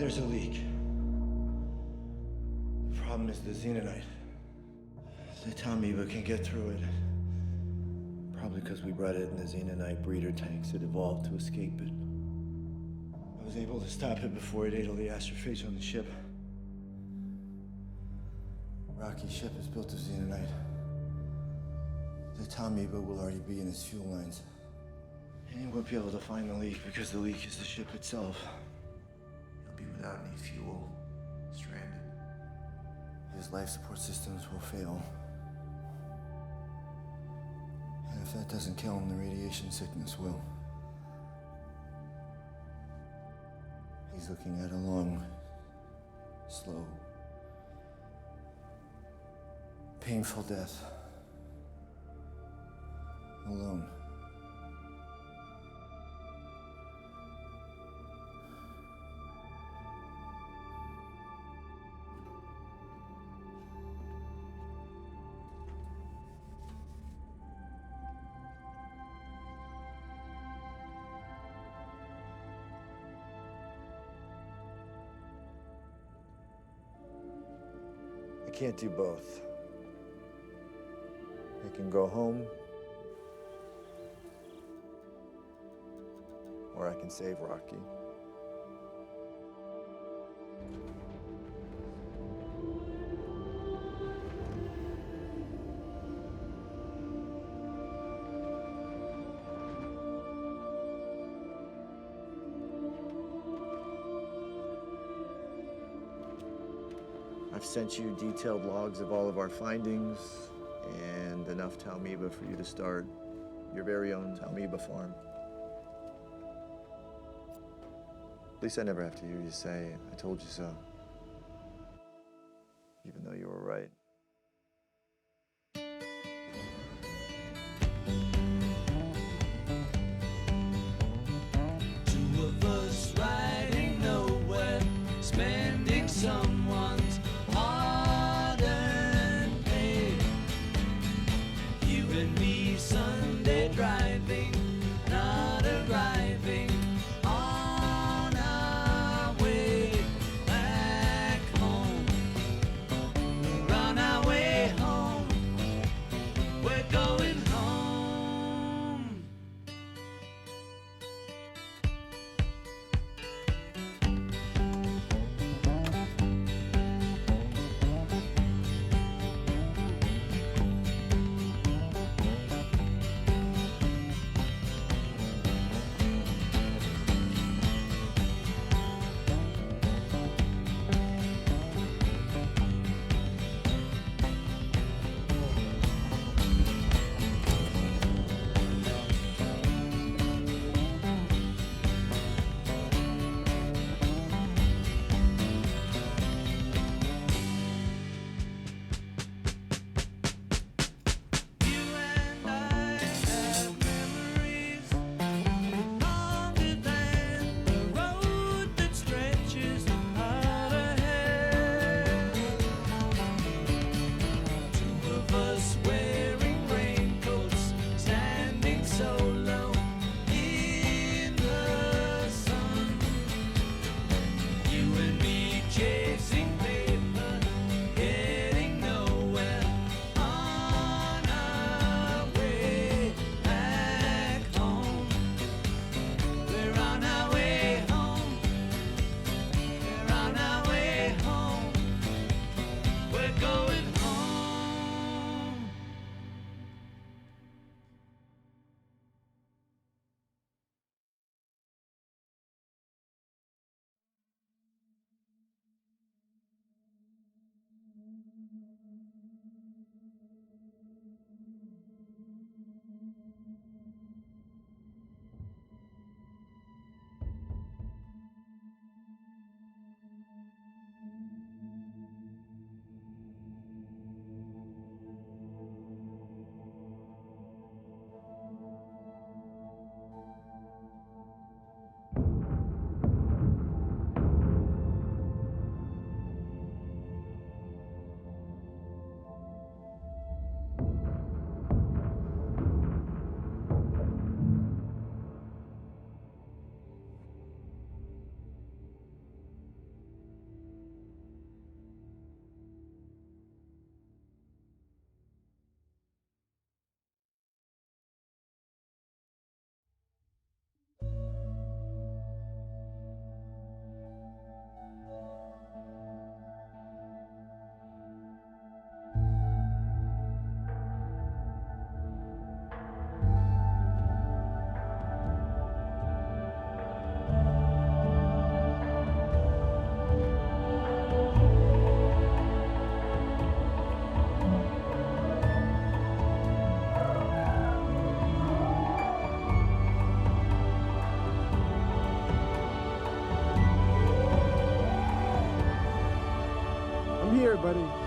There's a leak. The problem is the xenonite. The Tamiba can get through it. Probably because we brought it in the xenonite breeder tanks. It evolved to escape it. I was able to stop it before it ate all the astrophage on the ship. Rocky's ship is built of xenonite. The Tamiba will already be in his fuel lines. And he won't be able to find the leak because the leak is the ship itself. He'll be without any fuel, stranded. His life support systems will fail. And if that doesn't kill him, the radiation sickness will. He's looking at a long, slow, painful death. Alone. I can't do both. I can go home, or I can save Rocky. I've sent you detailed logs of all of our findings and enough Tamiba for you to start your very own Tamiba farm. At least I never have to hear you say, "I told you so," even though you were right. Two of us riding nowhere, spending someone's hard-earned pay. You and me Sunday driving, not arriving. everybody.